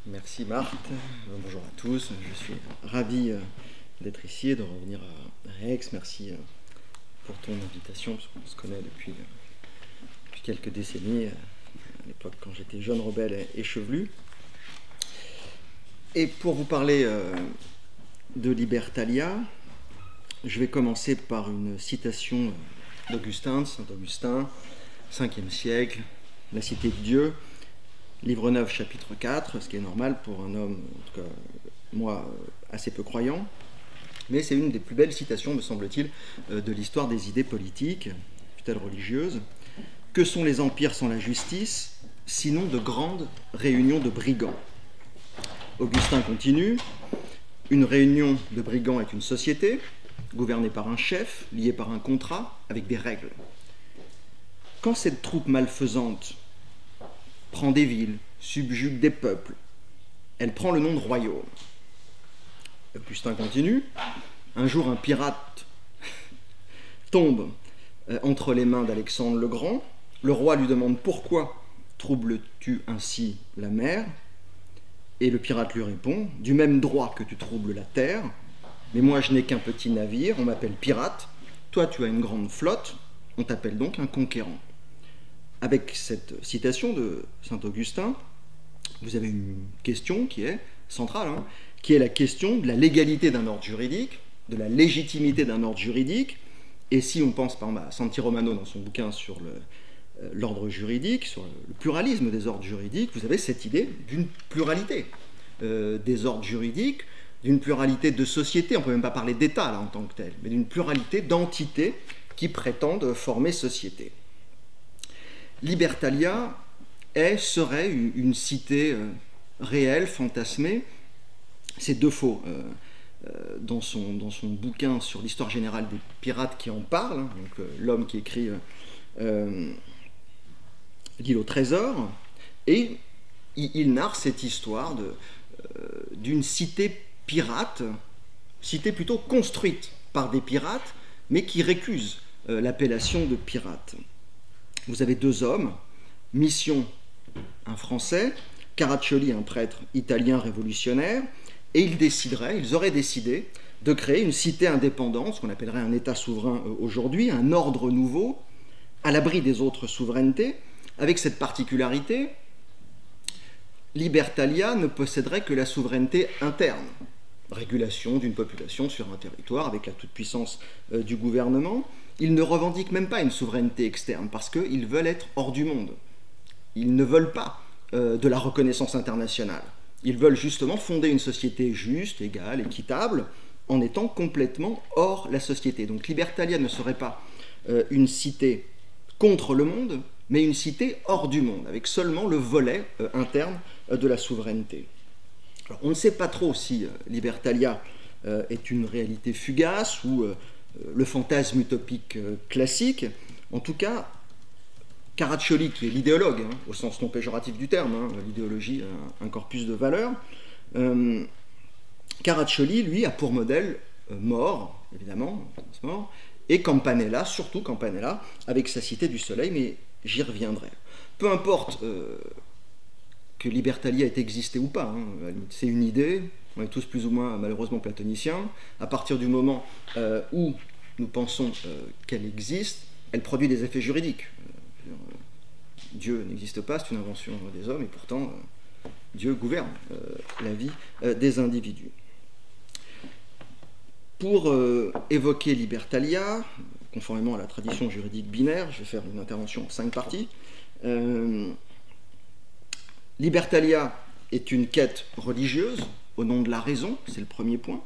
Merci Marthe, bonjour à tous, je suis ravi d'être ici et de revenir à Aix. Merci pour ton invitation, parce qu'on se connaît depuis quelques décennies, à l'époque quand j'étais jeune rebelle et chevelu. Et pour vous parler de Libertalia, je vais commencer par une citation d'Augustin, de Saint Augustin, 5e siècle, La Cité de Dieu, livre 9, chapitre 4, ce qui est normal pour un homme, en tout cas moi, assez peu croyant, mais c'est une des plus belles citations, me semble-t-il, de l'histoire des idées politiques, peut-être religieuses. Que sont les empires sans la justice, sinon de grandes réunions de brigands? Augustin continue, une réunion de brigands est une société, gouvernée par un chef, liée par un contrat, avec des règles. Quand cette troupe malfaisante prend des villes, subjugue des peuples, elle prend le nom de royaume. Augustin continue, un jour un pirate tombe entre les mains d'Alexandre le Grand, le roi lui demande pourquoi troubles-tu ainsi la mer, et le pirate lui répond, du même droit que tu troubles la terre, mais moi je n'ai qu'un petit navire, on m'appelle pirate, toi tu as une grande flotte, on t'appelle donc un conquérant. Avec cette citation de saint Augustin, vous avez une question qui est centrale, qui est la question de la légalité d'un ordre juridique, de la légitimité d'un ordre juridique. Et si on pense par exemple à Santi Romano dans son bouquin sur l'ordre juridique, sur le pluralisme des ordres juridiques, vous avez cette idée d'une pluralité des ordres juridiques, d'une pluralité de sociétés, on ne peut même pas parler d'État là en tant que tel, mais d'une pluralité d'entités qui prétendent former société. Libertalia serait une cité réelle, fantasmée. C'est Defoe, dans son bouquin sur l'histoire générale des pirates, qui en parle, donc l'homme qui écrit L'île au trésor, et il narre cette histoire d'une cité pirate, cité plutôt construite par des pirates, mais qui récuse l'appellation de pirate. Vous avez deux hommes, Mission, un Français, Caraccioli, un prêtre italien révolutionnaire, et ils auraient décidé de créer une cité indépendante, ce qu'on appellerait un État souverain aujourd'hui, un ordre nouveau, à l'abri des autres souverainetés, avec cette particularité, Libertalia ne posséderait que la souveraineté interne, régulation d'une population sur un territoire avec la toute-puissance du gouvernement. Ils ne revendiquent même pas une souveraineté externe parce qu'ils veulent être hors du monde. Ils ne veulent pas de la reconnaissance internationale. Ils veulent justement fonder une société juste, égale, équitable, en étant complètement hors la société. Donc Libertalia ne serait pas une cité contre le monde, mais une cité hors du monde, avec seulement le volet interne de la souveraineté. Alors, on ne sait pas trop si Libertalia est une réalité fugace ou le fantasme utopique classique. En tout cas, Caraccioli, qui est l'idéologue, au sens non péjoratif du terme, l'idéologie, un corpus de valeurs, Caraccioli, lui, a pour modèle More, évidemment, et Campanella, surtout Campanella, avec sa Cité du Soleil, mais j'y reviendrai. Peu importe que Libertalia ait existé ou pas, c'est une idée, on est tous plus ou moins malheureusement platoniciens. À partir du moment où nous pensons qu'elle existe, elle produit des effets juridiques. Dieu n'existe pas, c'est une invention des hommes, et pourtant Dieu gouverne la vie des individus. Pour évoquer Libertalia, conformément à la tradition juridique binaire, je vais faire une intervention en 5 parties. Libertalia est une quête religieuse au nom de la raison, c'est le premier point.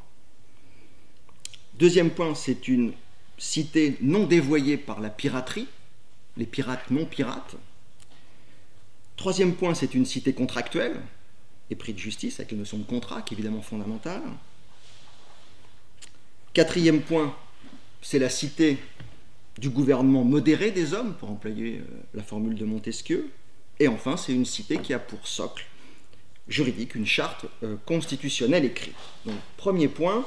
Deuxième point, c'est une cité non dévoyée par la piraterie, les pirates non pirates. Troisième point, c'est une cité contractuelle, épris de justice, avec la notion de contrat, qui est évidemment fondamentale. Quatrième point, c'est la cité du gouvernement modéré des hommes, pour employer la formule de Montesquieu. Et enfin, c'est une cité qui a pour socle juridique une charte constitutionnelle écrite. Donc, premier point,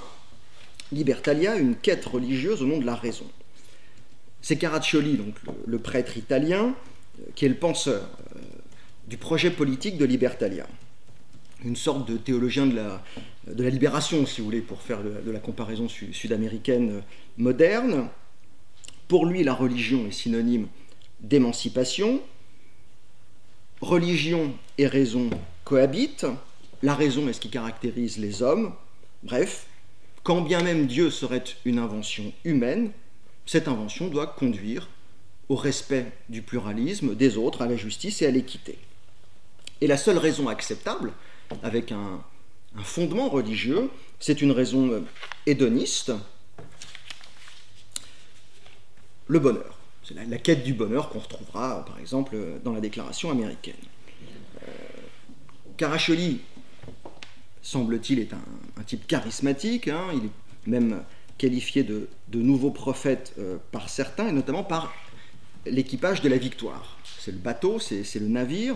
Libertalia, une quête religieuse au nom de la raison. C'est Caraccioli, donc le prêtre italien, qui est le penseur du projet politique de Libertalia. une sorte de théologien de la libération, si vous voulez, pour faire de la comparaison sud-américaine moderne. Pour lui, la religion est synonyme d'émancipation. Religion et raison cohabitent. La raison est ce qui caractérise les hommes. Bref, quand bien même Dieu serait une invention humaine, cette invention doit conduire au respect du pluralisme, des autres, à la justice et à l'équité. Et la seule raison acceptable, avec un fondement religieux, c'est une raison hédoniste, le bonheur. C'est la quête du bonheur qu'on retrouvera, par exemple, dans la Déclaration américaine. Caraccioli, semble-t-il, est un type charismatique, hein, il est même qualifié de nouveau prophète par certains, et notamment par l'équipage de la Victoire. C'est le bateau, c'est le navire.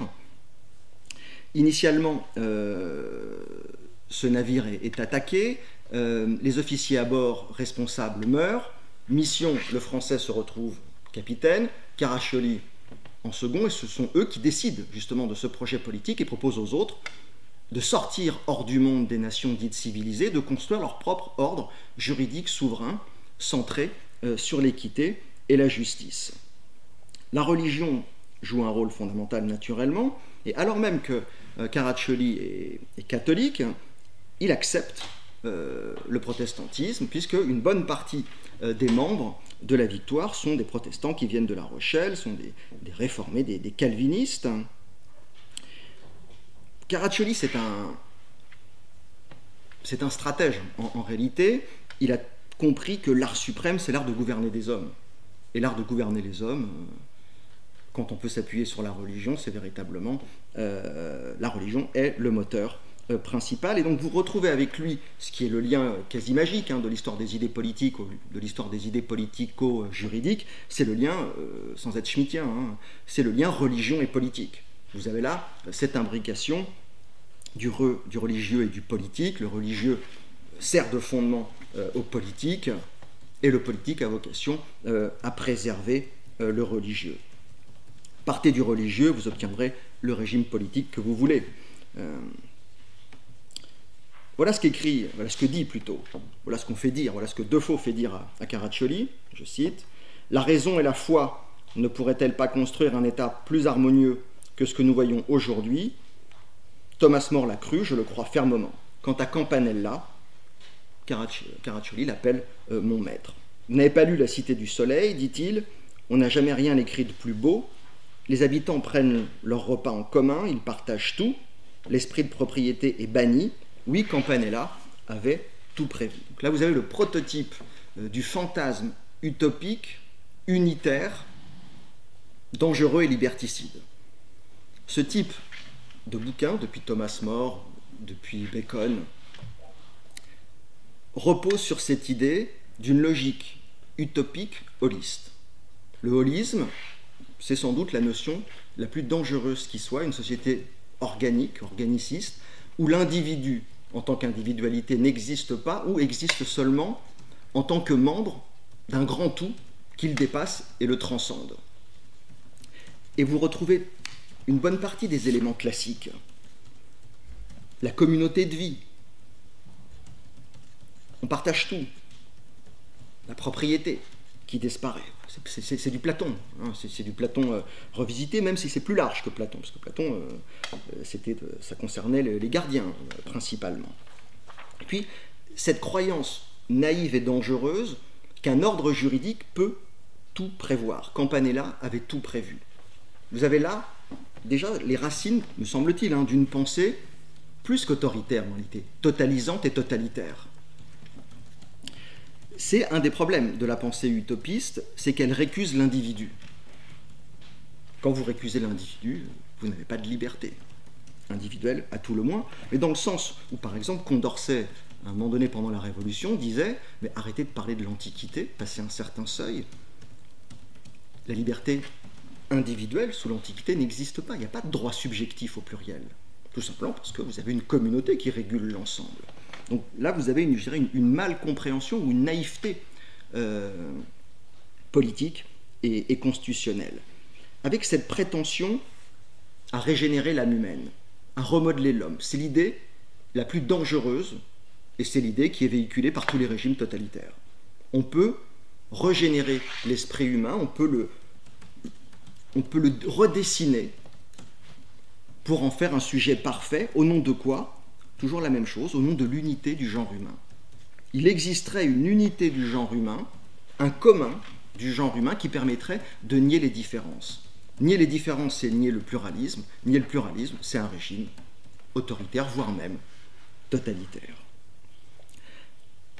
Initialement, ce navire est attaqué, les officiers à bord responsables meurent, Mission, le Français, se retrouve capitaine, Caraccioli en second, et ce sont eux qui décident justement de ce projet politique et proposent aux autres de sortir hors du monde des nations dites civilisées, de construire leur propre ordre juridique souverain, centré sur l'équité et la justice. La religion joue un rôle fondamental naturellement, et alors même que Caraccioli est catholique, il accepte le protestantisme, puisque une bonne partie des membres de la Victoire sont des protestants qui viennent de La Rochelle, sont des réformés, des calvinistes. Caraccioli, c'est un stratège en réalité. Il a compris que l'art suprême, c'est l'art de gouverner des hommes. Et l'art de gouverner les hommes, quand on peut s'appuyer sur la religion, c'est véritablement la religion est le moteur principal. Et donc vous retrouvez avec lui ce qui est le lien quasi magique de l'histoire des idées politiques, de l'histoire des idées politico-juridiques, c'est le lien, sans être schmittien, c'est le lien religion et politique. Vous avez là cette imbrication du religieux et du politique. Le religieux sert de fondement au politique, et le politique a vocation à préserver le religieux. Partez du religieux, vous obtiendrez le régime politique que vous voulez. Voilà ce qu'écrit, voilà ce que dit plutôt, voilà ce qu'on fait dire, voilà ce que Defoe fait dire à Caraccioli, je cite, « La raison et la foi ne pourraient-elles pas construire un État plus harmonieux que ce que nous voyons aujourd'hui ? Thomas More l'a cru, je le crois fermement. Quant à Campanella, Caraccioli l'appelle mon maître. Vous n'avez pas lu La Cité du Soleil, dit-il, on n'a jamais rien écrit de plus beau. Les habitants prennent leur repas en commun, ils partagent tout, l'esprit de propriété est banni. Oui, Campanella avait tout prévu. Donc là, vous avez le prototype du fantasme utopique, unitaire, dangereux et liberticide. Ce type de bouquin, depuis Thomas More, depuis Bacon, repose sur cette idée d'une logique utopique holiste. Le holisme, c'est sans doute la notion la plus dangereuse qui soit, une société organique, organiciste, où l'individu en tant qu'individualité n'existe pas ou existe seulement en tant que membre d'un grand tout qu'il dépasse et le transcende. Et vous retrouvez une bonne partie des éléments classiques. La communauté de vie. On partage tout. La propriété qui disparaît. C'est du Platon. C'est du Platon revisité, même si c'est plus large que Platon, parce que Platon, ça concernait les gardiens principalement. Et puis, cette croyance naïve et dangereuse qu'un ordre juridique peut tout prévoir. Campanella avait tout prévu. Vous avez là, déjà, les racines, me semble-t-il, d'une pensée plus qu'autoritaire en réalité, totalisante et totalitaire. C'est un des problèmes de la pensée utopiste, c'est qu'elle récuse l'individu. Quand vous récusez l'individu, vous n'avez pas de liberté individuelle, à tout le moins, mais dans le sens où, par exemple, Condorcet, à un moment donné pendant la Révolution, disait « mais arrêtez de parler de l'Antiquité, passez un certain seuil. La liberté individuelle sous l'Antiquité n'existe pas, il n'y a pas de droit subjectif au pluriel, tout simplement parce que vous avez une communauté qui régule l'ensemble. » Donc là, vous avez une mal-compréhension ou une naïveté politique et constitutionnelle, avec cette prétention à régénérer l'âme humaine. à remodeler l'homme. C'est l'idée la plus dangereuse, et c'est l'idée qui est véhiculée par tous les régimes totalitaires. On peut régénérer l'esprit humain, on peut le redessiner pour en faire un sujet parfait, au nom de quoi? Toujours la même chose, au nom de l'unité du genre humain. Il existerait une unité du genre humain, un commun du genre humain qui permettrait de nier les différences. Nier les différences, c'est nier le pluralisme. Nier le pluralisme, c'est un régime autoritaire, voire même totalitaire.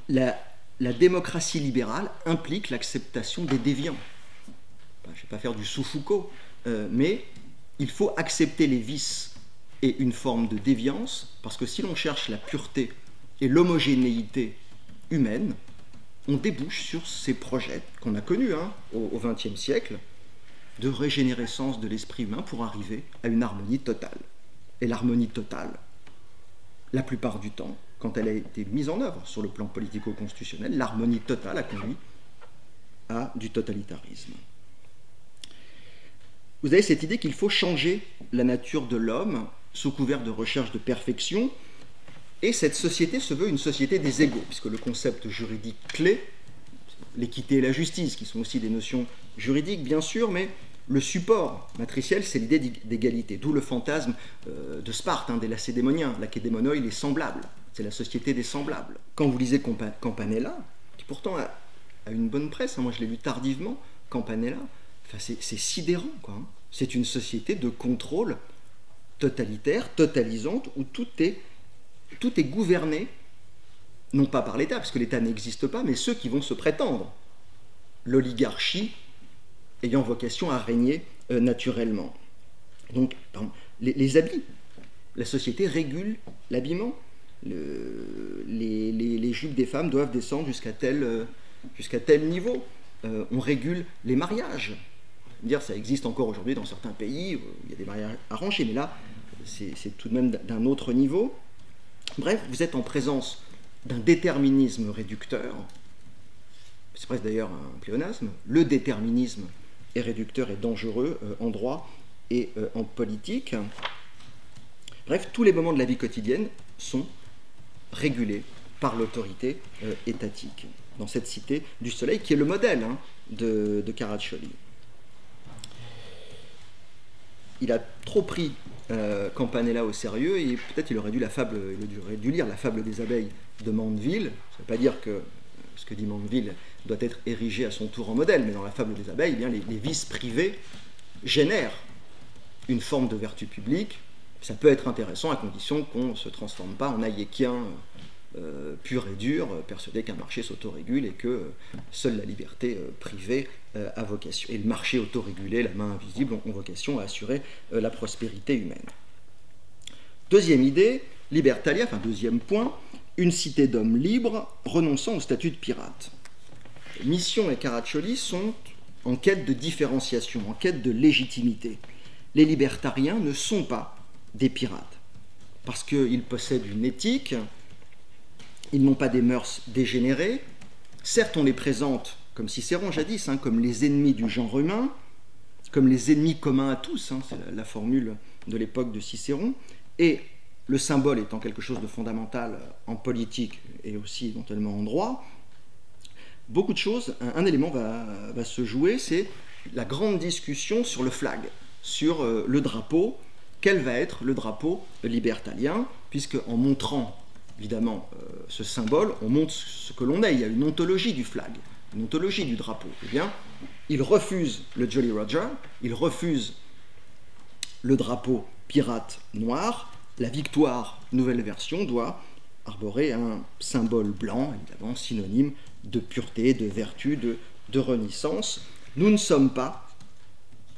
La démocratie libérale implique l'acceptation des déviants. Je ne vais pas faire du sous-Foucault, mais il faut accepter les vices et une forme de déviance, parce que si l'on cherche la pureté et l'homogénéité humaine, on débouche sur ces projets qu'on a connus au XXe siècle, de régénérescence de l'esprit humain pour arriver à une harmonie totale. Et l'harmonie totale, la plupart du temps, quand elle a été mise en œuvre sur le plan politico-constitutionnel, l'harmonie totale a conduit à du totalitarisme. Vous avez cette idée qu'il faut changer la nature de l'homme sous couvert de recherche de perfection, et cette société se veut une société des égaux, puisque le concept juridique clé, l'équité et la justice, qui sont aussi des notions juridiques bien sûr, mais le support matriciel, c'est l'idée d'égalité, d'où le fantasme de Sparte, des Lacédémoniens, Lacédémonoi, il est semblable, c'est la société des semblables. Quand vous lisez Campanella, qui pourtant a une bonne presse, moi je l'ai lu tardivement, Campanella, c'est sidérant, quoi. C'est une société de contrôle totalitaire, totalisante, où tout est gouverné, non pas par l'État, parce que l'État n'existe pas, mais ceux qui vont se prétendre, l'oligarchie ayant vocation à régner naturellement. Donc, les habits, la société régule l'habillement. Les jupes des femmes doivent descendre jusqu'à tel niveau. On régule les mariages. Dire, ça existe encore aujourd'hui dans certains pays où il y a des mariages arrangés, mais là, c'est tout de même d'un autre niveau. Bref, vous êtes en présence d'un déterminisme réducteur. C'est presque d'ailleurs un pléonasme. Le déterminisme est réducteur et dangereux en droit et en politique. Bref, tous les moments de la vie quotidienne sont régulés par l'autorité étatique, dans cette cité du soleil, qui est le modèle de Caraccioli. Il a trop pris Campanella au sérieux, et peut-être il aurait dû lire la fable des abeilles de Mandeville. Ça ne veut pas dire que ce que dit Mandeville doit être érigé à son tour en modèle, mais dans la fable des abeilles, les vices privés génèrent une forme de vertu publique. Ça peut être intéressant à condition qu'on ne se transforme pas en hayekien pur et dur, persuadé qu'un marché s'autorégule et que seule la liberté privée a vocation, et le marché autorégulé, la main invisible, ont vocation à assurer la prospérité humaine. Deuxième idée, Libertalia, deuxième point, une cité d'hommes libres renonçant au statut de pirate. Mission et Caraccioli sont en quête de différenciation, en quête de légitimité. Les libertariens ne sont pas des pirates, parce qu'ils possèdent une éthique, ils n'ont pas des mœurs dégénérées. Certes, on les présente, comme Cicéron jadis, comme les ennemis du genre humain, comme les ennemis communs à tous, c'est la formule de l'époque de Cicéron, et le symbole étant quelque chose de fondamental en politique et aussi éventuellement en droit, beaucoup de choses, un élément va se jouer, c'est la grande discussion sur le flag, sur le drapeau. Quel va être le drapeau libertalien, puisque en montrant évidemment ce symbole, on montre ce que l'on est. Il y a une ontologie du flag, une ontologie du drapeau. Eh bien, il refuse le Jolly Roger, il refuse le drapeau pirate noir. La victoire, nouvelle version, doit arborer un symbole blanc, évidemment synonyme de pureté, de vertu, de renaissance. Nous ne sommes pas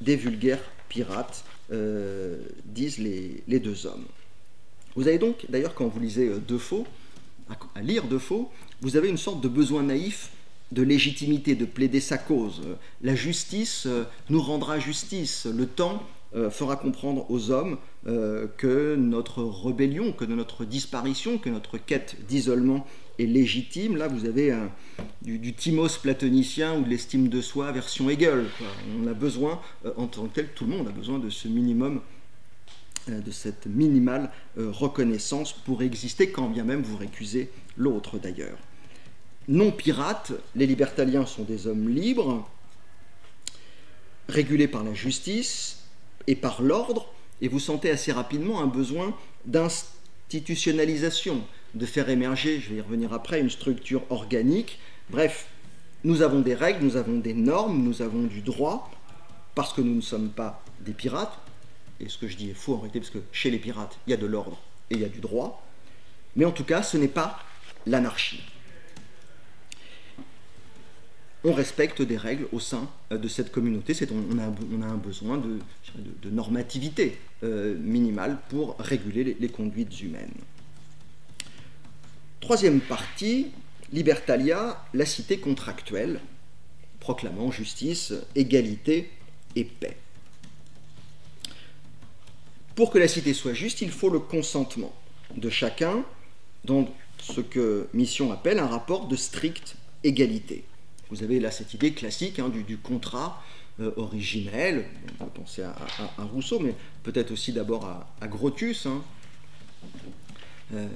des vulgaires pirates, disent les deux hommes. Vous avez donc, d'ailleurs, quand vous lisez Defoe, à lire Defoe, vous avez une sorte de besoin naïf de légitimité, de plaider sa cause. La justice nous rendra justice. Le temps fera comprendre aux hommes que notre rébellion, que notre disparition, que notre quête d'isolement est légitime. Là, vous avez du thymos platonicien ou de l'estime de soi version Hegel, quoi. On a besoin, en tant que tel, tout le monde a besoin de ce minimum de cette minimale reconnaissance pour exister, quand bien même vous récusez l'autre d'ailleurs. Non pirates, les libertaliens sont des hommes libres, régulés par la justice et par l'ordre, et vous sentez assez rapidement un besoin d'institutionnalisation, de faire émerger, je vais y revenir après, une structure organique. Bref, nous avons des règles, nous avons des normes, nous avons du droit, parce que nous ne sommes pas des pirates, et ce que je dis est faux en réalité, parce que chez les pirates, il y a de l'ordre et il y a du droit, mais en tout cas, ce n'est pas l'anarchie. On respecte des règles au sein de cette communauté, on a un besoin de normativité minimale pour réguler les conduites humaines. Troisième partie, Libertalia, la cité contractuelle, proclamant justice, égalité et paix. Pour que la cité soit juste, il faut le consentement de chacun dans ce que Mission appelle un rapport de stricte égalité. Vous avez là cette idée classique du contrat originel, on peut penser à Rousseau, mais peut-être aussi d'abord à Grotius,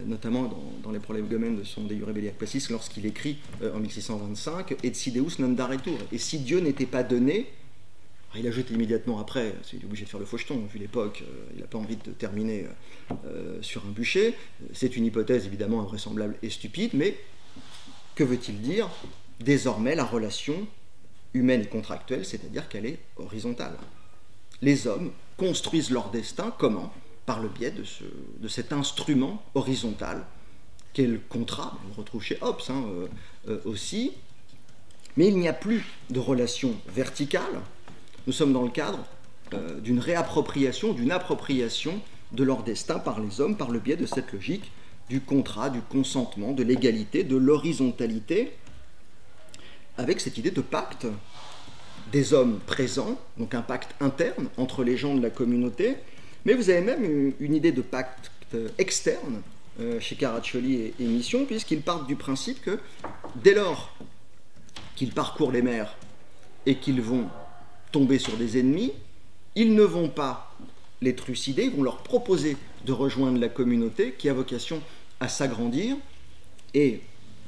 notamment dans les Prolegomènes de son De Iure Belli Ac Pacis, lorsqu'il écrit en 1625 « Et si Deus non daretur » et si Dieu n'était pas donné, il ajoute immédiatement après, il est obligé de faire le faucheton, vu l'époque, il n'a pas envie de terminer sur un bûcher. C'est une hypothèse évidemment invraisemblable et stupide, mais que veut-il dire? Désormais, la relation humaine et contractuelle, c'est-à-dire qu'elle est horizontale. Les hommes construisent leur destin, comment? Par le biais de cet instrument horizontal, qu'est le contrat, on le retrouve chez Hobbes aussi, mais il n'y a plus de relation verticale. Nous sommes dans le cadre d'une réappropriation, d'une appropriation de leur destin par les hommes, par le biais de cette logique du contrat, du consentement, de l'égalité, de l'horizontalité, avec cette idée de pacte des hommes présents, donc un pacte interne entre les gens de la communauté, mais vous avez même une idée de pacte externe chez Caraccioli et Mission, puisqu'ils partent du principe que dès lors qu'ils parcourent les mers et qu'ils vont tomber sur des ennemis, ils ne vont pas les trucider, ils vont leur proposer de rejoindre la communauté qui a vocation à s'agrandir, et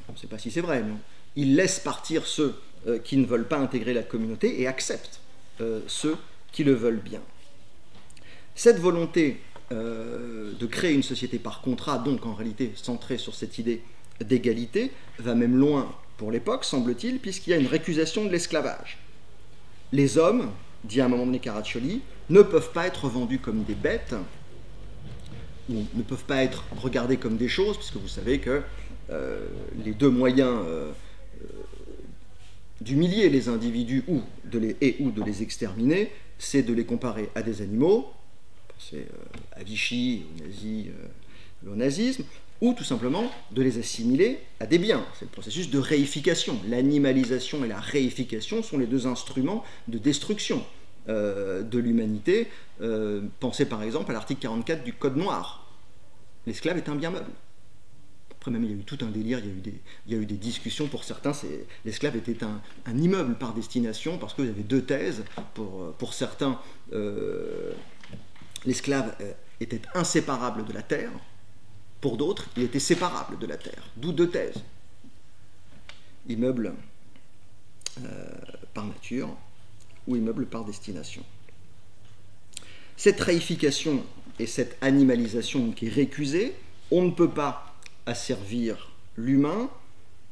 on ne sait pas si c'est vrai, mais ils laissent partir ceux qui ne veulent pas intégrer la communauté et acceptent ceux qui le veulent bien. Cette volonté de créer une société par contrat, donc en réalité centrée sur cette idée d'égalité, va même loin pour l'époque, semble-t-il, puisqu'il y a une récusation de l'esclavage. Les hommes, dit à un moment donné Caraccioli, ne peuvent pas être vendus comme des bêtes, ou ne peuvent pas être regardés comme des choses, puisque vous savez que les deux moyens d'humilier les individus ou de les exterminer, c'est de les comparer à des animaux, pensez à Vichy, aux nazis, au nazisme, ou tout simplement de les assimiler à des biens. C'est le processus de réification. L'animalisation et la réification sont les deux instruments de destruction de l'humanité. Pensez par exemple à l'article 44 du Code noir. L'esclave est un bien meuble. Après même, il y a eu tout un délire, il y a eu des discussions. Pour certains, l'esclave était un immeuble par destination, parce qu'il y avait deux thèses. Pour certains, l'esclave était inséparable de la terre. Pour d'autres, il était séparable de la terre. D'où deux thèses. Immeuble par nature ou immeuble par destination. Cette réification et cette animalisation qui est récusée, on ne peut pas asservir l'humain,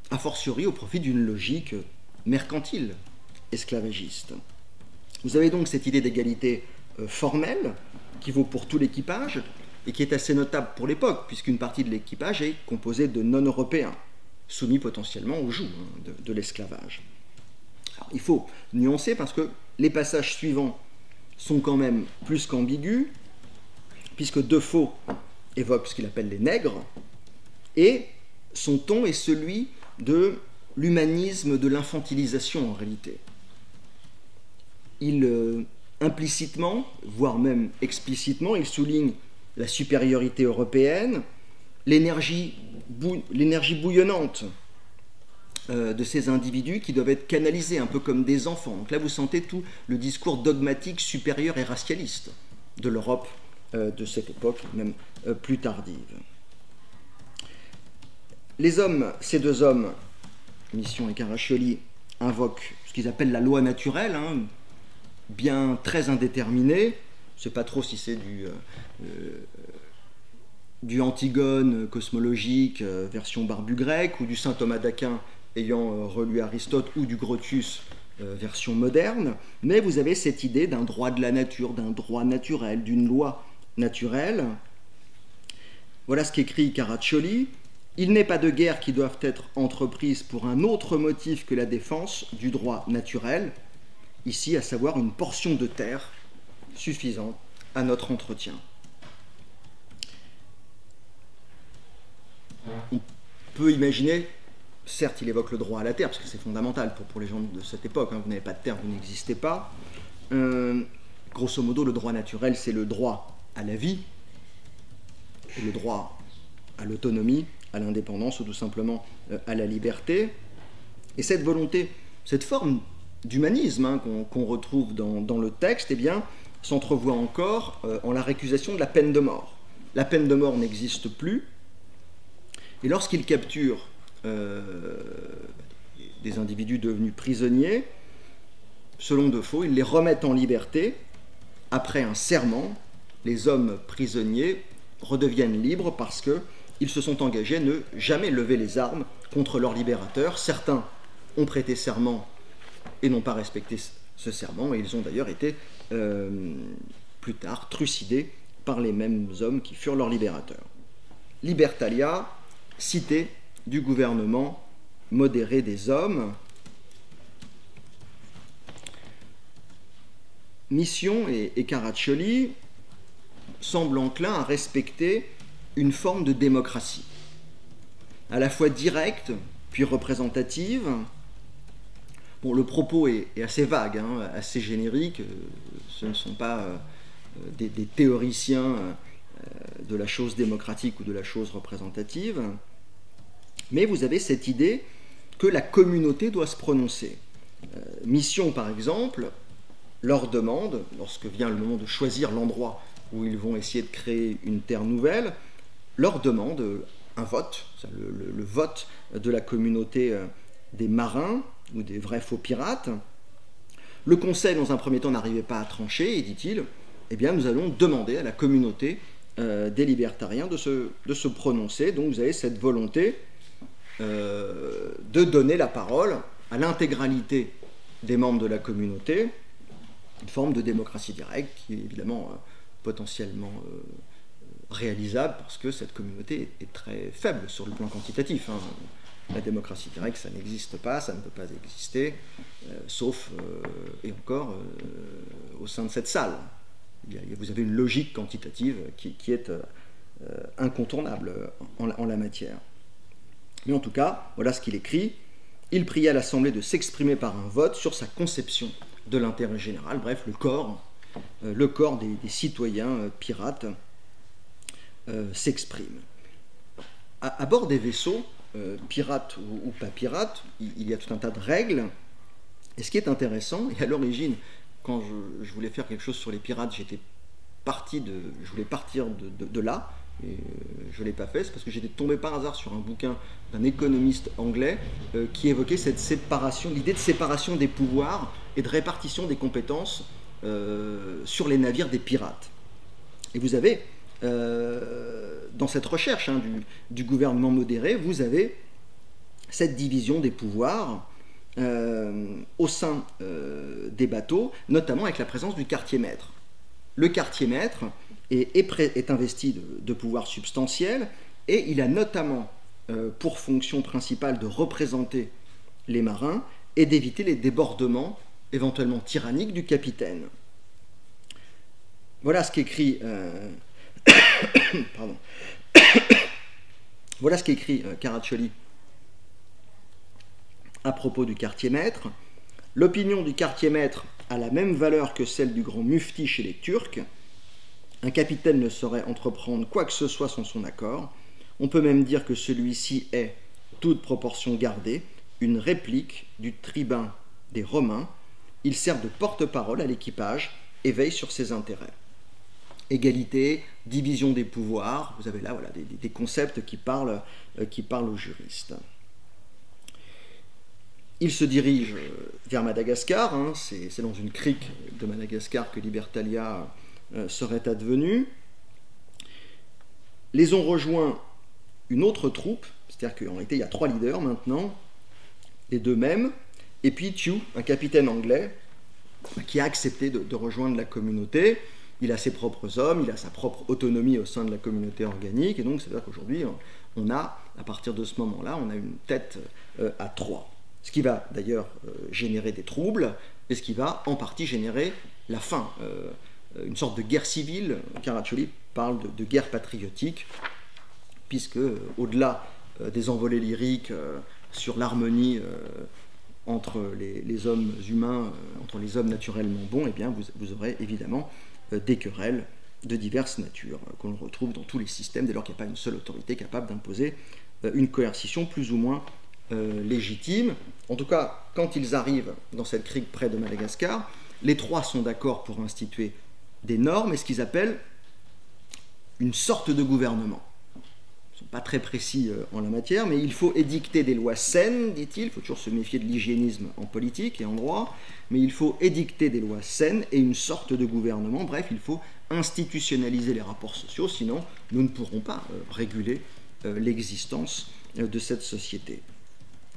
a fortiori au profit d'une logique mercantile, esclavagiste. Vous avez donc cette idée d'égalité formelle qui vaut pour tout l'équipage et qui est assez notable pour l'époque, puisqu'une partie de l'équipage est composée de non-européens, soumis potentiellement au joug de l'esclavage. Alors, il faut nuancer parce que les passages suivants sont quand même plus qu'ambigus, puisque Defoe évoque ce qu'il appelle les nègres, et son ton est celui de l'humanisme de l'infantilisation en réalité. Il implicitement, voire même explicitement, il souligne la supériorité européenne, l'énergie bouillonnante de ces individus qui doivent être canalisés un peu comme des enfants. Donc là, vous sentez tout le discours dogmatique supérieur et racialiste de l'Europe de cette époque, même plus tardive. Les hommes, ces deux hommes, Mission et Caraccioli, invoquent ce qu'ils appellent la loi naturelle, hein, bien très indéterminée. Je ne sais pas trop si c'est du Antigone cosmologique, version barbu grec, ou du saint Thomas d'Aquin ayant relu Aristote, ou du Grotius, version moderne. Mais vous avez cette idée d'un droit de la nature, d'un droit naturel, d'une loi naturelle. Voilà ce qu'écrit Caraccioli. Il n'est pas de guerre qui doivent être entreprises pour un autre motif que la défense du droit naturel, ici à savoir une portion de terre suffisante à notre entretien. On peut imaginer, certes il évoque le droit à la terre, parce que c'est fondamental pour les gens de cette époque, hein, vous n'avez pas de terre, vous n'existez pas. Grosso modo, le droit naturel, c'est le droit à la vie, et le droit à l'autonomie, à l'indépendance ou tout simplement à la liberté. Et cette volonté, cette forme d'humanisme hein, qu'on retrouve dans le texte, eh bien, s'entrevoit encore en la récusation de la peine de mort. La peine de mort n'existe plus, et lorsqu'il capture des individus devenus prisonniers, selon Defoe, ils les remettent en liberté. Après un serment, les hommes prisonniers redeviennent libres parce qu'ils se sont engagés à ne jamais lever les armes contre leur libérateur. Certains ont prêté serment et n'ont pas respecté ce serment, et ils ont d'ailleurs été plus tard trucidés par les mêmes hommes qui furent leurs libérateurs. Libertalia, cité du gouvernement modéré des hommes. Mission et Caraccioli semblent enclins à respecter une forme de démocratie, à la fois directe puis représentative. Bon, le propos est assez vague, hein, assez générique. Ce ne sont pas des théoriciens de la chose démocratique ou de la chose représentative, mais vous avez cette idée que la communauté doit se prononcer. Mission, par exemple, leur demande, lorsque vient le moment de choisir l'endroit où ils vont essayer de créer une terre nouvelle, leur demande un vote, le vote de la communauté des marins ou des vrais faux pirates. Le conseil, dans un premier temps, n'arrivait pas à trancher, et dit-il, eh bien, nous allons demander à la communauté des libertariens de se prononcer. Donc vous avez cette volonté de donner la parole à l'intégralité des membres de la communauté, une forme de démocratie directe qui est évidemment potentiellement réalisable parce que cette communauté est très faible sur le plan quantitatif. Hein. La démocratie directe, ça n'existe pas, ça ne peut pas exister, sauf, et encore, au sein de cette salle. Vous avez une logique quantitative qui est incontournable en la matière. Mais en tout cas, voilà ce qu'il écrit. Il pria l'Assemblée de s'exprimer par un vote sur sa conception de l'intérêt général, bref, le corps des citoyens pirates s'exprime. À bord des vaisseaux, pirates ou pas pirates, il y a tout un tas de règles. Et ce qui est intéressant, et à l'origine, quand je voulais faire quelque chose sur les pirates, je voulais partir de là, et je ne l'ai pas fait, c'est parce que j'étais tombé par hasard sur un bouquin d'un économiste anglais qui évoquait cette séparation, l'idée de séparation des pouvoirs et de répartition des compétences sur les navires des pirates. Et vous avez, dans cette recherche du gouvernement modéré, vous avez cette division des pouvoirs au sein des bateaux, notamment avec la présence du quartier-maître. Le quartier-maître est investi de pouvoirs substantiels, et il a notamment pour fonction principale de représenter les marins et d'éviter les débordements éventuellement tyranniques du capitaine. Voilà ce qu'écrit pardon. Voilà ce qu'écrit Caraccioli à propos du quartier-maître. L'opinion du quartier-maître a la même valeur que celle du grand mufti chez les Turcs. Un capitaine ne saurait entreprendre quoi que ce soit sans son accord. On peut même dire que celui-ci est, toute proportion gardée, une réplique du tribun des Romains. Il sert de porte-parole à l'équipage et veille sur ses intérêts. égalité, division des pouvoirs. Vous avez là voilà, des concepts qui parlent aux juristes. Il se dirige vers Madagascar, hein, c'est dans une crique de Madagascar que Libertalia serait advenue. Les ont rejoints une autre troupe, c'est-à-dire qu'en réalité il y a 3 leaders maintenant, les deux mêmes, et puis Tew, un capitaine anglais, qui a accepté de rejoindre la communauté. Il a ses propres hommes, il a sa propre autonomie au sein de la communauté organique, et donc c'est-à-dire qu'aujourd'hui on a, à partir de ce moment-là, on a une tête à 3. Ce qui va d'ailleurs générer des troubles, et ce qui va en partie générer la fin, une sorte de guerre civile. Caraccioli parle de guerre patriotique, puisque au-delà des envolées lyriques sur l'harmonie entre les hommes humains, entre les hommes naturellement bons, eh bien vous aurez évidemment des querelles de diverses natures qu'on retrouve dans tous les systèmes, dès lors qu'il n'y a pas une seule autorité capable d'imposer une coercition plus ou moins légitime. En tout cas, quand ils arrivent dans cette crique près de Madagascar, les 3 sont d'accord pour instituer des normes et ce qu'ils appellent une sorte de gouvernement. Ils ne sont pas très précis en la matière, mais il faut édicter des lois saines, dit-il. Il faut toujours se méfier de l'hygiénisme en politique et en droit, mais il faut édicter des lois saines et une sorte de gouvernement. Bref, il faut institutionnaliser les rapports sociaux, sinon nous ne pourrons pas réguler l'existence de cette société.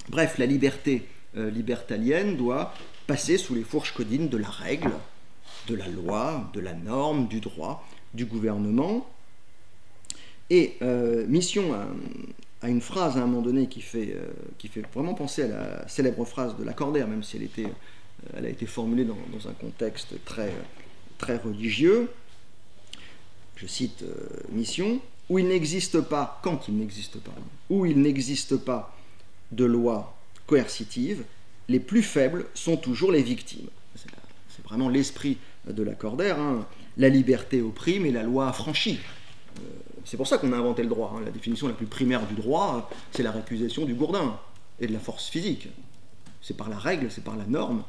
Bref, la liberté libertalienne doit passer sous les fourches codines de la règle, de la loi, de la norme, du droit, du gouvernement. Et Mission a une phrase à un moment donné qui fait vraiment penser à la célèbre phrase de Lacordaire, même si elle a été formulée dans un contexte très religieux. Je cite Mission, où il n'existe pas, quand il n'existe pas, où il n'existe pas de loi coercitive, les plus faibles sont toujours les victimes. C'est vraiment l'esprit de Lacordaire, hein. La liberté opprime et la loi affranchit. C'est pour ça qu'on a inventé le droit, hein. La définition la plus primaire du droit, c'est la récusation du gourdin et de la force physique. C'est par la règle, c'est par la norme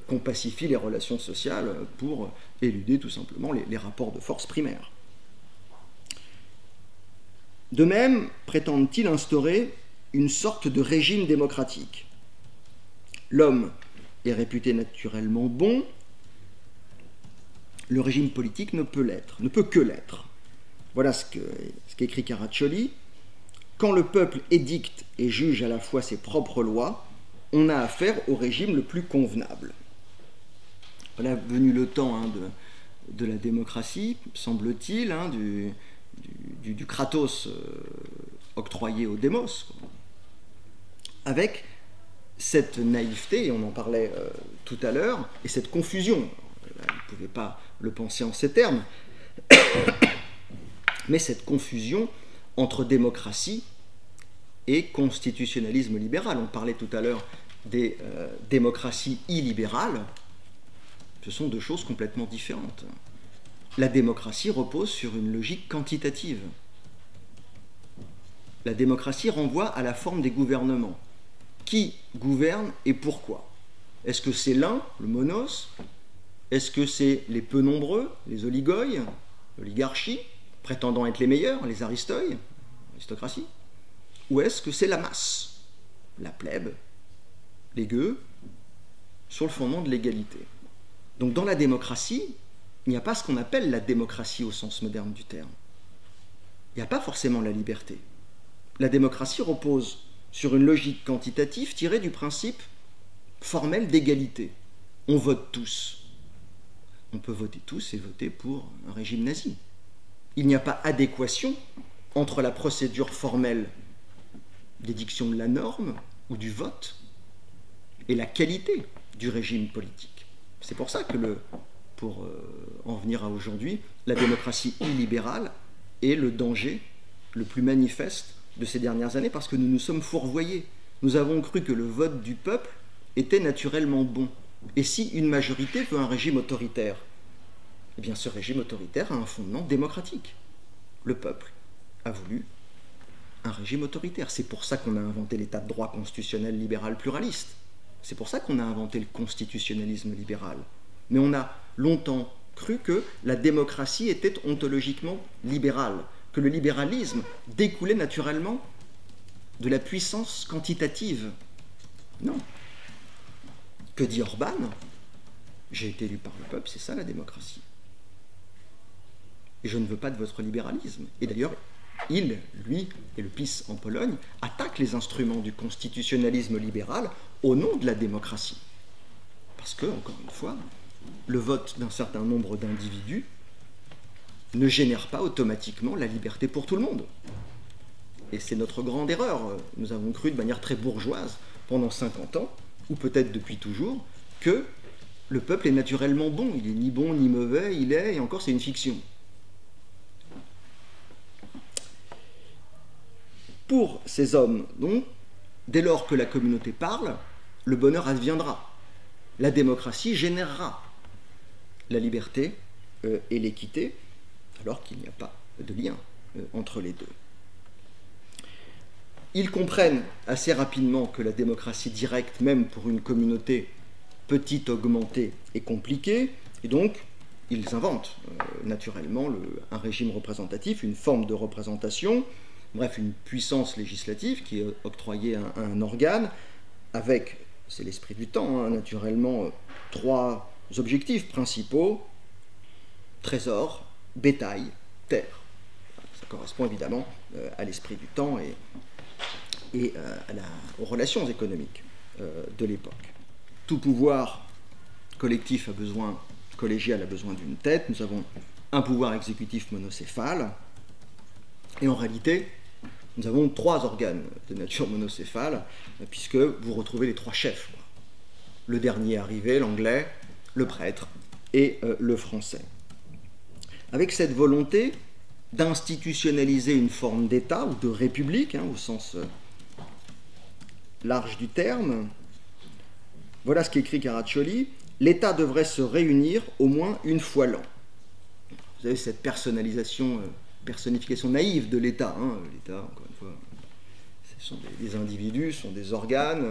qu'on pacifie les relations sociales pour éluder tout simplement les rapports de force primaires. De même, prétendent-ils instaurer une sorte de régime démocratique. L'homme est réputé naturellement bon, le régime politique ne peut que l'être. Voilà ce qu'écrit Caraccioli. Quand le peuple édicte et juge à la fois ses propres lois, on a affaire au régime le plus convenable. Voilà venu le temps de la démocratie, semble-t-il, hein, du Kratos octroyé au démos, avec cette naïveté, et on en parlait tout à l'heure, et cette confusion. Là, vous ne pouvez pas le penser en ces termes, mais cette confusion entre démocratie et constitutionnalisme libéral. On parlait tout à l'heure des démocraties illibérales. Ce sont deux choses complètement différentes. La démocratie repose sur une logique quantitative. La démocratie renvoie à la forme des gouvernements. Qui gouverne et pourquoi? Est-ce que c'est l'un, le monos? Est-ce que c'est les peu nombreux, les oligoi, l'oligarchie, prétendant être les meilleurs, les aristoi, l'aristocratie? Ou est-ce que c'est la masse, la plèbe, les gueux, sur le fondement de l'égalité? Donc dans la démocratie, il n'y a pas ce qu'on appelle la démocratie au sens moderne du terme. Il n'y a pas forcément la liberté. La démocratie repose sur une logique quantitative tirée du principe formel d'égalité. On vote tous. On peut voter tous et voter pour un régime nazi. Il n'y a pas adéquation entre la procédure formelle d'édiction de la norme ou du vote et la qualité du régime politique. C'est pour ça que, pour en venir à aujourd'hui, la démocratie illibérale est le danger le plus manifeste de ces dernières années, parce que nous nous sommes fourvoyés. Nous avons cru que le vote du peuple était naturellement bon. Et si une majorité veut un régime autoritaire, eh bien ce régime autoritaire a un fondement démocratique. Le peuple a voulu un régime autoritaire. C'est pour ça qu'on a inventé l'état de droit constitutionnel libéral pluraliste. C'est pour ça qu'on a inventé le constitutionnalisme libéral. Mais on a longtemps cru que la démocratie était ontologiquement libérale, que le libéralisme découlait naturellement de la puissance quantitative. Non. Que dit Orban? J'ai été élu par le peuple, c'est ça la démocratie. Et je ne veux pas de votre libéralisme. Et d'ailleurs, il, lui, et le PiS en Pologne, attaquent les instruments du constitutionnalisme libéral au nom de la démocratie. Parce que, encore une fois, le vote d'un certain nombre d'individus ne génère pas automatiquement la liberté pour tout le monde. Et c'est notre grande erreur. Nous avons cru de manière très bourgeoise pendant 50 ans, ou peut-être depuis toujours, que le peuple est naturellement bon. Il n'est ni bon ni mauvais, il est, et encore c'est une fiction. Pour ces hommes, donc, dès lors que la communauté parle, le bonheur adviendra. La démocratie générera la liberté et l'équité, alors qu'il n'y a pas de lien entre les deux. Ils comprennent assez rapidement que la démocratie directe, même pour une communauté petite, augmentée, est compliquée, et donc ils inventent naturellement un régime représentatif, une forme de représentation, bref, une puissance législative qui est octroyée à un organe, avec, c'est l'esprit du temps, hein, naturellement, 3 objectifs principaux: trésor, bétail, terre. Ça correspond évidemment à l'esprit du temps et aux relations économiques de l'époque. Tout pouvoir collectif collégial a besoin d'une tête. Nous avons un pouvoir exécutif monocéphale, et en réalité, nous avons 3 organes de nature monocéphale, puisque vous retrouvez les 3 chefs. Le dernier arrivé, l'anglais, le prêtre et le français. Avec cette volonté d'institutionnaliser une forme d'État ou de république, hein, au sens large du terme, voilà ce qu'écrit Caraccioli: l'État devrait se réunir au moins une fois l'an. Vous avez cette personnification naïve de l'État. Hein. L'État, encore une fois, ce sont des individus, ce sont des organes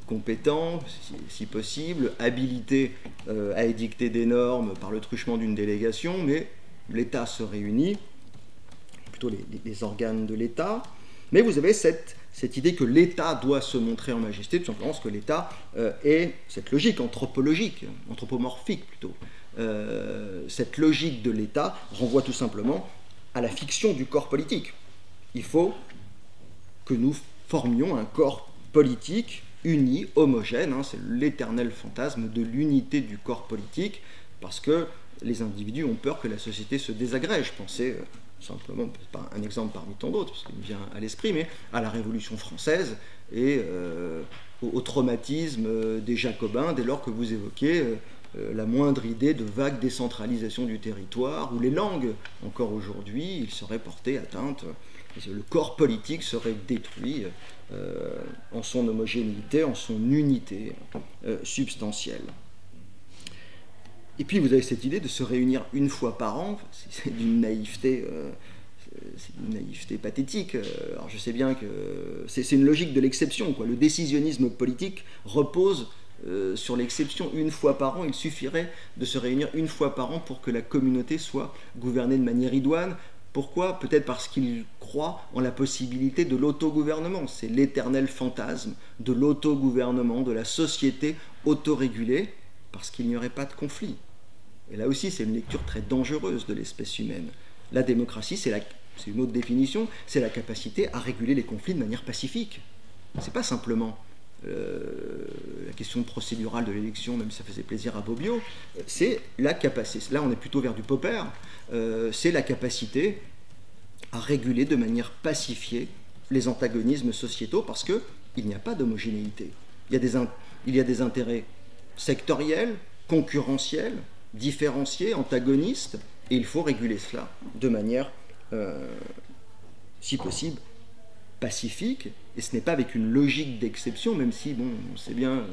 compétents, si possible, habilités à édicter des normes par le truchement d'une délégation, mais l'État se réunit, plutôt les organes de l'État. Mais vous avez cette idée que l'État doit se montrer en majesté, tout simplement parce que l'État est cette logique anthropomorphique plutôt. Cette logique de l'État renvoie tout simplement à la fiction du corps politique. Il faut que nous formions un corps politique uni, homogène, hein, c'est l'éternel fantasme de l'unité du corps politique, parce que les individus ont peur que la société se désagrège. Pensez simplement, pas un exemple parmi tant d'autres, parce qu'il me vient à l'esprit, mais à la Révolution française et au traumatisme des Jacobins, dès lors que vous évoquez la moindre idée de vague décentralisation du territoire, où les langues, encore aujourd'hui, il serait porté atteinte, le corps politique serait détruit en son homogénéité, en son unité substantielle. Et puis vous avez cette idée de se réunir une fois par an. C'est d'une naïveté, pathétique. Alors je sais bien que c'est une logique de l'exception, quoi. Le décisionnisme politique repose sur l'exception. Une fois par an, il suffirait de se réunir une fois par an pour que la communauté soit gouvernée de manière idoine. Pourquoi? Peut-être parce qu'il croit en la possibilité de l'autogouvernement. C'est l'éternel fantasme de l'autogouvernement, de la société autorégulée, parce qu'il n'y aurait pas de conflit. Et là aussi, c'est une lecture très dangereuse de l'espèce humaine. La démocratie, c'est une autre définition, c'est la capacité à réguler les conflits de manière pacifique. C'est pas simplement la question procédurale de l'élection, même si ça faisait plaisir à Bobbio, c'est la capacité, là on est plutôt vers du Popper, c'est la capacité à réguler de manière pacifiée les antagonismes sociétaux, parce qu'il n'y a pas d'homogénéité. Il y a des intérêts sectoriels, concurrentiels, différenciés, antagonistes, et il faut réguler cela de manière, si possible, pacifique, et ce n'est pas avec une logique d'exception, même si, bon, on sait bien,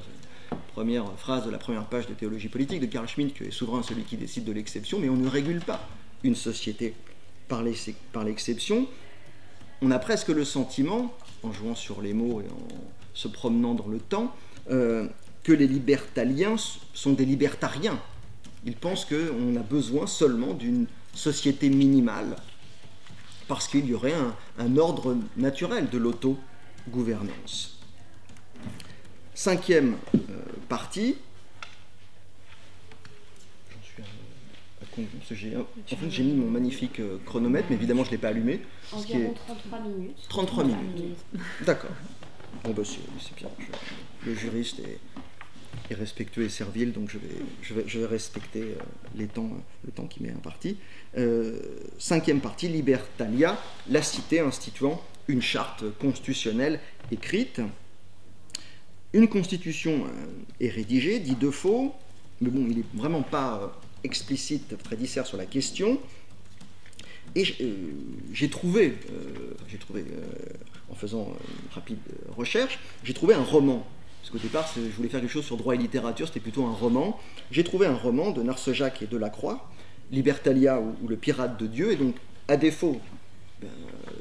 première phrase de la première page de Théologie politique de Carl Schmitt, que est souverain celui qui décide de l'exception, mais on ne régule pas une société par l'exception. On a presque le sentiment, en jouant sur les mots et en se promenant dans le temps, que les libertaliens sont des libertariens. Il pense qu'on a besoin seulement d'une société minimale parce qu'il y aurait un ordre naturel de l'autogouvernance. Cinquième partie. J'ai mis mon magnifique chronomètre, mais évidemment je ne l'ai pas allumé. Environ 33 minutes. 33 minutes. D'accord. Bon, bah, c'est bien. Le juriste est respectueux et servile, donc je vais respecter le temps qui m'est imparti. Cinquième partie, Libertalia, la cité instituant une charte constitutionnelle écrite. Une constitution est rédigée, dit Defoe, mais bon, il n'est vraiment pas explicite, très disert sur la question. Et j'ai trouvé, en faisant une rapide recherche, j'ai trouvé un roman. Parce qu'au départ, je voulais faire quelque chose sur droit et littérature, c'était plutôt un roman. J'ai trouvé un roman de Narcejac et Delacroix, Libertalia ou Le Pirate de Dieu, et donc, à défaut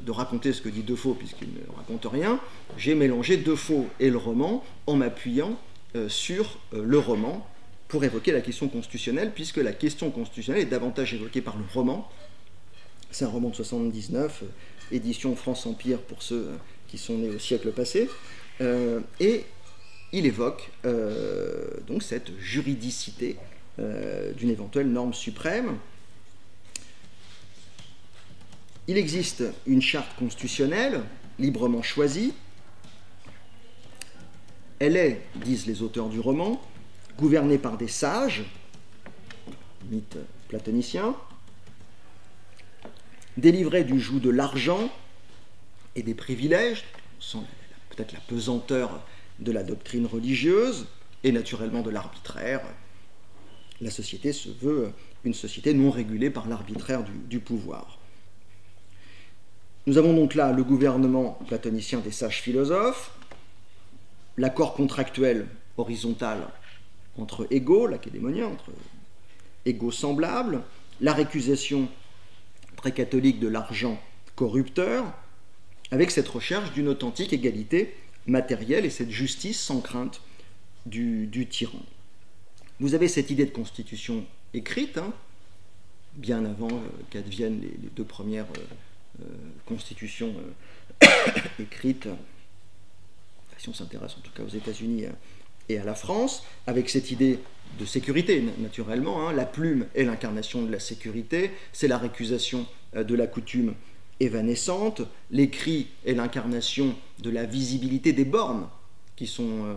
de raconter ce que dit Defoe, puisqu'il ne raconte rien, j'ai mélangé Defoe et le roman en m'appuyant sur le roman pour évoquer la question constitutionnelle, puisque la question constitutionnelle est davantage évoquée par le roman. C'est un roman de 79, édition France Empire pour ceux qui sont nés au siècle passé, et il évoque donc cette juridicité d'une éventuelle norme suprême. Il existe une charte constitutionnelle librement choisie. Elle est, disent les auteurs du roman, gouvernée par des sages, mythe platonicien, délivrée du joug de l'argent et des privilèges, sans peut-être la pesanteur de la doctrine religieuse et naturellement de l'arbitraire. La société se veut une société non régulée par l'arbitraire du pouvoir. Nous avons donc là le gouvernement platonicien des sages philosophes, l'accord contractuel horizontal entre égaux, l'académonia, entre égaux semblables, la récusation très catholique de l'argent corrupteur, avec cette recherche d'une authentique égalité matérielle et cette justice sans crainte du tyran. Vous avez cette idée de constitution écrite, bien avant qu'adviennent les deux premières constitutions écrites, si on s'intéresse en tout cas aux États-Unis et à la France, avec cette idée de sécurité, naturellement. La plume est l'incarnation de la sécurité, c'est la récusation de la coutume évanescente, l'écrit est l'incarnation de la visibilité des bornes qui sont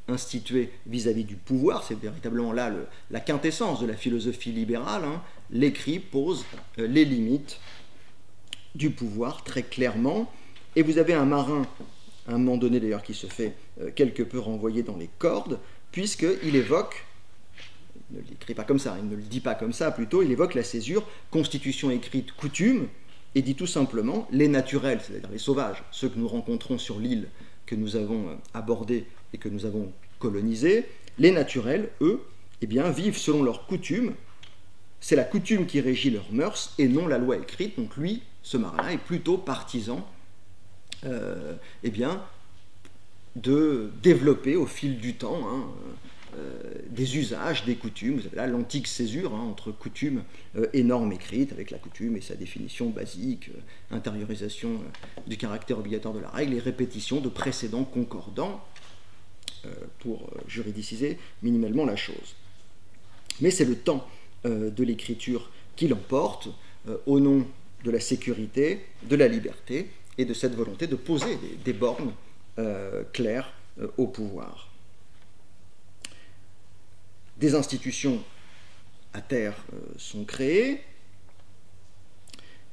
instituées vis-à-vis du pouvoir. C'est véritablement là la quintessence de la philosophie libérale. L'écrit pose les limites du pouvoir très clairement, et vous avez un marin, à un moment donné d'ailleurs, qui se fait quelque peu renvoyer dans les cordes, puisqu'il évoque, il ne l'écrit pas comme ça, il ne le dit pas comme ça, plutôt il évoque la césure constitution écrite coutume, et dit tout simplement les naturels, c'est-à-dire les sauvages, ceux que nous rencontrons sur l'île que nous avons abordée et que nous avons colonisée, les naturels, eux, eh bien, vivent selon leurs coutumes, c'est la coutume qui régit leurs mœurs et non la loi écrite. Donc lui, ce marin-là, est plutôt partisan eh bien, de développer au fil du temps des usages, des coutumes. Vous avez là l'antique césure entre coutumes et normes écrites, avec la coutume et sa définition basique, intériorisation du caractère obligatoire de la règle et répétition de précédents concordants pour juridiciser minimalement la chose. Mais c'est le temps de l'écriture qui l'emporte au nom de la sécurité, de la liberté et de cette volonté de poser des bornes claires au pouvoir. Des institutions à terre sont créées,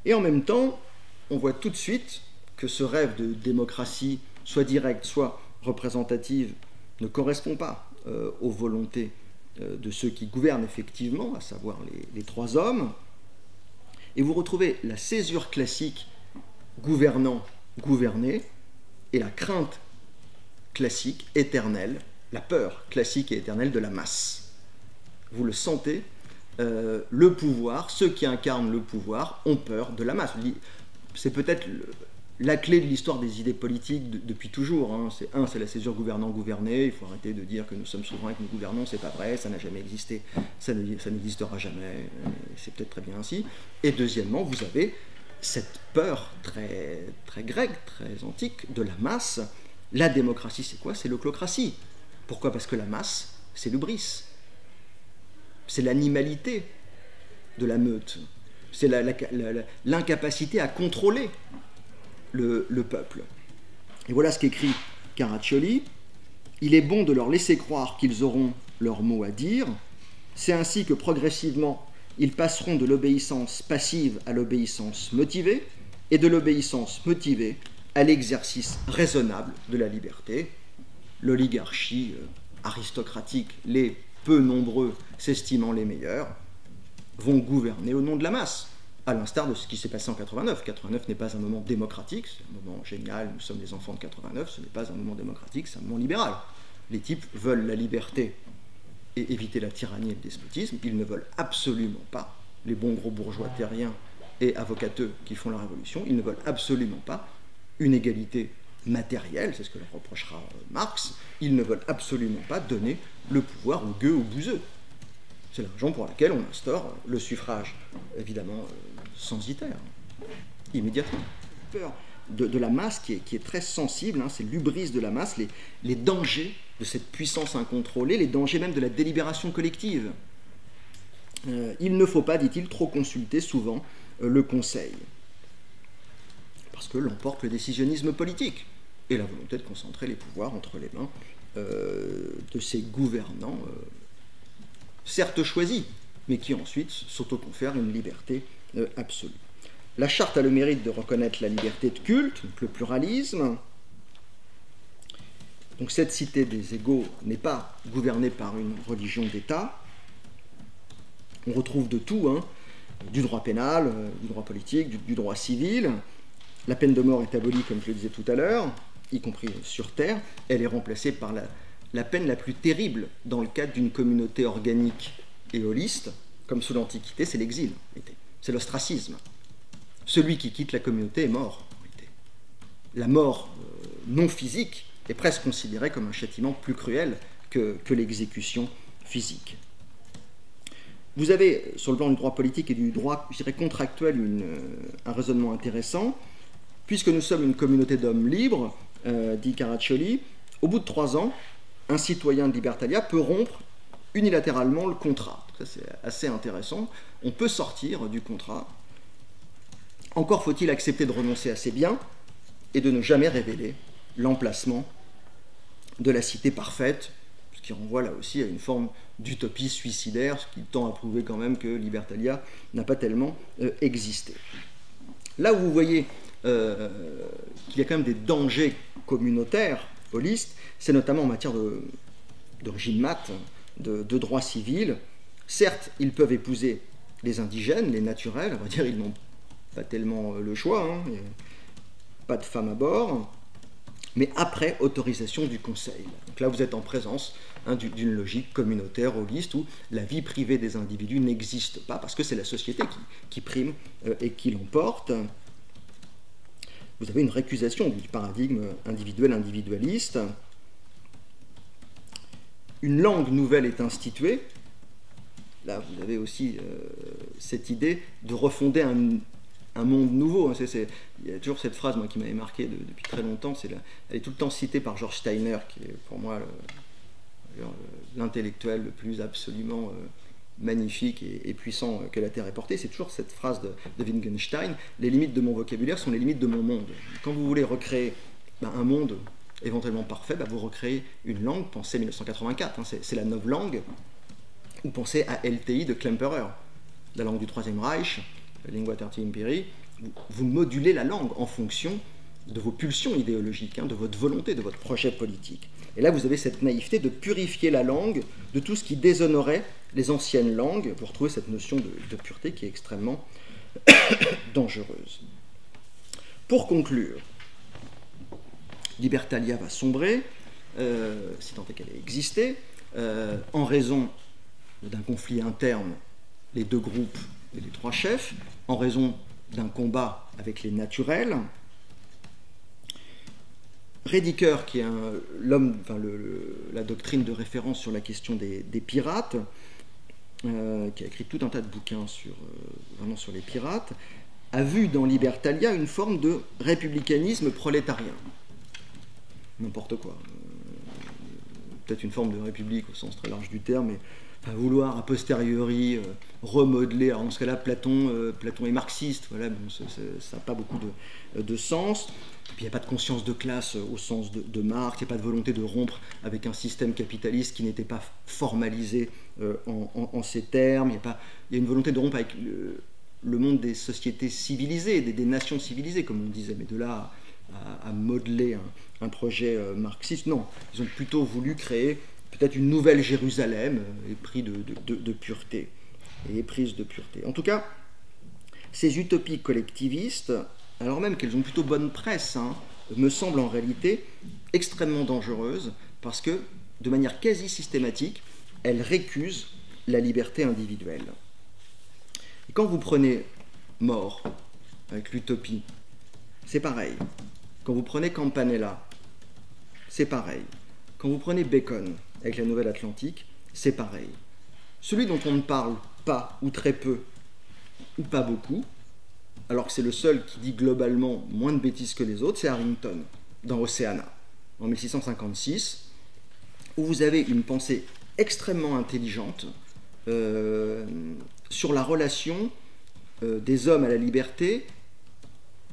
et en même temps, on voit tout de suite que ce rêve de démocratie, soit directe, soit représentative, ne correspond pas aux volontés de ceux qui gouvernent effectivement, à savoir les trois hommes. Et vous retrouvez la césure classique gouvernant, gouverné, et la crainte classique, éternelle, la peur classique et éternelle de la masse. Vous le sentez, le pouvoir, ceux qui incarnent le pouvoir ont peur de la masse. C'est peut-être la clé de l'histoire des idées politiques depuis toujours. Hein. C'est la césure gouvernant-gouverné. Il faut arrêter de dire que nous sommes souverains et que nous gouvernons. C'est pas vrai, ça n'a jamais existé, ça n'existera jamais. C'est peut-être très bien ainsi. Et deuxièmement, vous avez cette peur très, très grecque, très antique de la masse. La démocratie, c'est quoi? C'est l'oclocratie. Pourquoi? Parce que la masse, c'est l'hubris. C'est l'animalité de la meute. C'est l'incapacité à contrôler le peuple. Et voilà ce qu'écrit Caraccioli. Il est bon de leur laisser croire qu'ils auront leur mot à dire. C'est ainsi que progressivement, ils passeront de l'obéissance passive à l'obéissance motivée, et de l'obéissance motivée à l'exercice raisonnable de la liberté. L'oligarchie aristocratique, les peu nombreux s'estimant les meilleurs, vont gouverner au nom de la masse, à l'instar de ce qui s'est passé en 89. 89 n'est pas un moment démocratique, c'est un moment génial, nous sommes les enfants de 89, ce n'est pas un moment démocratique, c'est un moment libéral. Les types veulent la liberté et éviter la tyrannie et le despotisme, ils ne veulent absolument pas, les bons gros bourgeois terriens et avocateux qui font la révolution, ils ne veulent absolument pas une égalité matérielle, c'est ce que leur reprochera Marx, ils ne veulent absolument pas donner le pouvoir aux gueux, aux bouseux. C'est la raison pour laquelle on instaure le suffrage, évidemment, censitaire, immédiatement. Peur de la masse qui est très sensible, hein, c'est l'hubris de la masse, les dangers de cette puissance incontrôlée, les dangers même de la délibération collective. Il ne faut pas, dit-il, trop consulter souvent le Conseil, parce que l'emporte le décisionnisme politique et la volonté de concentrer les pouvoirs entre les mains de ces gouvernants, certes choisis, mais qui ensuite s'autoconfèrent une liberté absolue. La charte a le mérite de reconnaître la liberté de culte, donc le pluralisme. Donc cette cité des égaux n'est pas gouvernée par une religion d'État. On retrouve de tout, hein, du droit pénal, du droit politique, du droit civil. La peine de mort est abolie, comme je le disais tout à l'heure, y compris sur Terre. Elle est remplacée par la peine la plus terrible dans le cadre d'une communauté organique et holiste, comme sous l'Antiquité, c'est l'exil, c'est l'ostracisme. Celui qui quitte la communauté est mort, en réalité. La mort non physique est presque considérée comme un châtiment plus cruel que l'exécution physique. Vous avez, sur le plan du droit politique et du droit, je dirais, contractuel, un raisonnement intéressant. Puisque nous sommes une communauté d'hommes libres, dit Caraccioli, au bout de 3 ans, un citoyen de Libertalia peut rompre unilatéralement le contrat. Ça, c'est assez intéressant. On peut sortir du contrat. Encore faut-il accepter de renoncer à ses biens et de ne jamais révéler l'emplacement de la cité parfaite, ce qui renvoie là aussi à une forme d'utopie suicidaire, ce qui tend à prouver quand même que Libertalia n'a pas tellement existé. Là où vous voyez qu'il y a quand même des dangers communautaires, holistes, c'est notamment en matière de régime mat, de droit civil. Certes, ils peuvent épouser les indigènes, les naturels, on va dire, ils n'ont pas tellement le choix, hein, pas de femmes à bord, mais après autorisation du Conseil. Donc là, vous êtes en présence d'une logique communautaire, holiste, où la vie privée des individus n'existe pas, parce que c'est la société qui prime et qui l'emporte. Vous avez une récusation du paradigme individuel-individualiste. Une langue nouvelle est instituée. Là, vous avez aussi cette idée de refonder un monde nouveau. Il y a toujours cette phrase, moi, qui m'avait marqué depuis très longtemps. Elle est tout le temps citée par George Steiner, qui est pour moi l'intellectuel le plus absolument magnifique et puissant que la Terre ait porté. C'est toujours cette phrase de Wittgenstein: les limites de mon vocabulaire sont les limites de mon monde. Quand vous voulez recréer un monde éventuellement parfait, vous recréez une langue. Pensez 1984, c'est la novlangue, ou pensez à LTI de Klemperer, la langue du Troisième Reich, la lingua tertii imperii. Vous modulez la langue en fonction de vos pulsions idéologiques, de votre volonté, de votre projet politique. Et là, vous avez cette naïveté de purifier la langue de tout ce qui déshonorait les anciennes langues. Vous retrouvez cette notion de pureté qui est extrêmement dangereuse. Pour conclure, Libertalia va sombrer, si tant est qu'elle ait existé, en raison d'un conflit interne, les 2 groupes et les 3 chefs, en raison d'un combat avec les naturels, Rediker, qui est l'homme, enfin, la doctrine de référence sur la question des pirates, qui a écrit tout un tas de bouquins vraiment sur les pirates, a vu dans Libertalia une forme de républicanisme prolétarien. N'importe quoi. Peut-être une forme de république au sens très large du terme, mais à vouloir a posteriori remodeler. Alors dans ce cas-là, Platon est marxiste, voilà, bon, ça n'a pas beaucoup de sens. Et puis il n'y a pas de conscience de classe au sens de Marx, il n'y a pas de volonté de rompre avec un système capitaliste qui n'était pas formalisé en ces termes. Il y a une volonté de rompre avec le monde des sociétés civilisées, des nations civilisées, comme on disait, mais de là à modeler un projet marxiste, non. Ils ont plutôt voulu créer peut-être une nouvelle Jérusalem, éprise de pureté. Et éprise de pureté. En tout cas, ces utopies collectivistes, alors même qu'elles ont plutôt bonne presse, me semblent en réalité extrêmement dangereuses, parce que, de manière quasi systématique, elles récusent la liberté individuelle. Et quand vous prenez More, avec l'utopie, c'est pareil. Quand vous prenez Campanella, c'est pareil. Quand vous prenez Bacon, avec la Nouvelle Atlantique, c'est pareil. Celui dont on ne parle pas, ou très peu, ou pas beaucoup, alors que c'est le seul qui dit globalement moins de bêtises que les autres, c'est Harrington, dans Oceana, en 1656, où vous avez une pensée extrêmement intelligente sur la relation des hommes à la liberté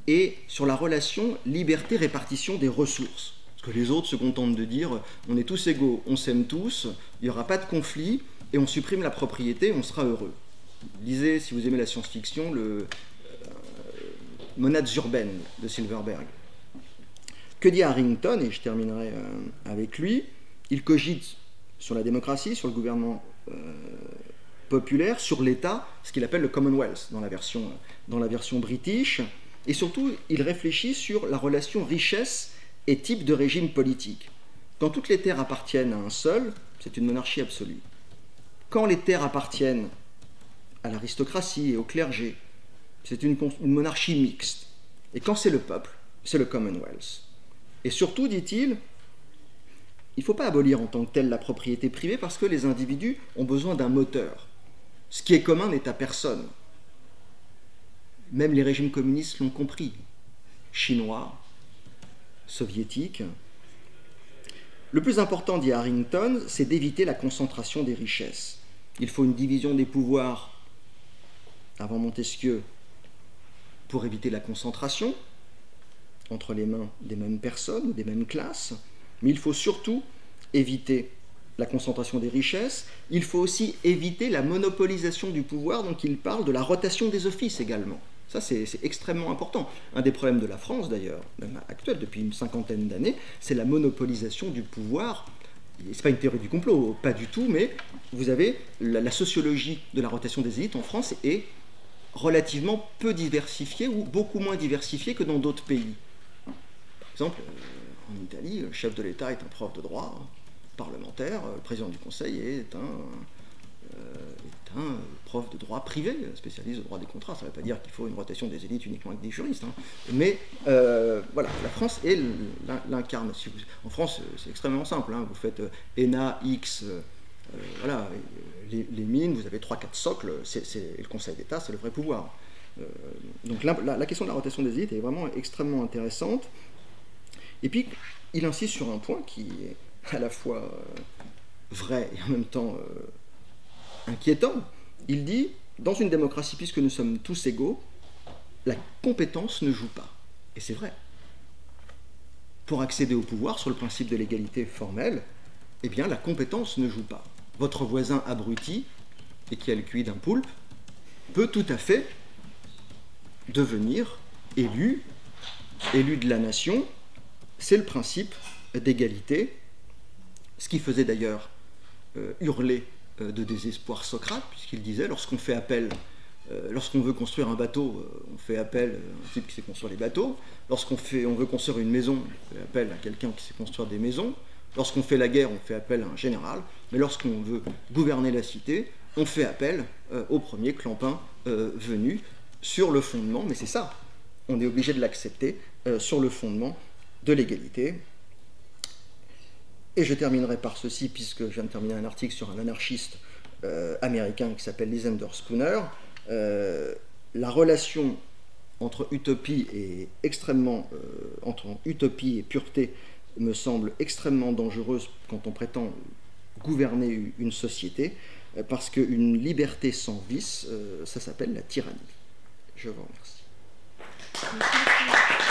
et sur la relation liberté-répartition des ressources. Parce que les autres se contentent de dire on est tous égaux, on s'aime tous, il n'y aura pas de conflit et on supprime la propriété, on sera heureux. Lisez, si vous aimez la science-fiction, le Monades urbaines de Silverberg. Que dit Harrington, et je terminerai avec lui, il cogite sur la démocratie, sur le gouvernement populaire, sur l'État, ce qu'il appelle le Commonwealth dans la version british, et surtout il réfléchit sur la relation richesse et type de régime politique. Quand toutes les terres appartiennent à un seul, c'est une monarchie absolue. Quand les terres appartiennent à l'aristocratie et au clergé, c'est une monarchie mixte. Et quand c'est le peuple, c'est le Commonwealth. Et surtout, dit-il, il ne faut pas abolir en tant que tel la propriété privée parce que les individus ont besoin d'un moteur. Ce qui est commun n'est à personne. Même les régimes communistes l'ont compris. Chinois, soviétiques. Le plus important, dit Harrington, c'est d'éviter la concentration des richesses. Il faut une division des pouvoirs avant Montesquieu pour éviter la concentration entre les mains des mêmes personnes, des mêmes classes, mais il faut surtout éviter la concentration des richesses, il faut aussi éviter la monopolisation du pouvoir, donc il parle de la rotation des offices également. Ça, c'est extrêmement important. Un des problèmes de la France, d'ailleurs, même actuel, depuis une cinquantaine d'années, c'est la monopolisation du pouvoir. Ce n'est pas une théorie du complot, pas du tout, mais vous avez la sociologie de la rotation des élites en France est relativement peu diversifiée ou beaucoup moins diversifiée que dans d'autres pays. Par exemple, en Italie, le chef de l'État est un prof de droit parlementaire, le président du Conseil est un prof de droit privé, spécialiste de droit des contrats. Ça ne veut pas dire qu'il faut une rotation des élites uniquement avec des juristes. Mais voilà, la France l'incarne. En France, c'est extrêmement simple. Vous faites ENA, X, voilà, les mines, vous avez 3-4 socles, et le Conseil d'État, c'est le vrai pouvoir. Donc la question de la rotation des élites est vraiment extrêmement intéressante. Et puis, il insiste sur un point qui est à la fois vrai et en même temps inquiétant. Il dit, dans une démocratie, puisque nous sommes tous égaux, la compétence ne joue pas. Et c'est vrai. Pour accéder au pouvoir, sur le principe de l'égalité formelle, eh bien, la compétence ne joue pas. Votre voisin abruti, et qui a le QI d'un poulpe, peut tout à fait devenir élu de la nation. C'est le principe d'égalité, ce qui faisait d'ailleurs hurler de désespoir Socrate, puisqu'il disait, lorsqu'on fait appel, lorsqu'on veut construire un bateau, on fait appel à un type qui sait construire les bateaux, lorsqu'on veut construire une maison, on fait appel à quelqu'un qui sait construire des maisons, lorsqu'on fait la guerre, on fait appel à un général, mais lorsqu'on veut gouverner la cité, on fait appel au premier clampin venu, sur le fondement, mais c'est ça, on est obligé de l'accepter, sur le fondement de l'égalité. Et je terminerai par ceci, puisque je viens de terminer un article sur un anarchiste américain qui s'appelle Lysander Spooner. La relation entre utopie et entre utopie et pureté me semble extrêmement dangereuse quand on prétend gouverner une société, parce qu'une liberté sans vice, ça s'appelle la tyrannie. Je vous remercie. Merci.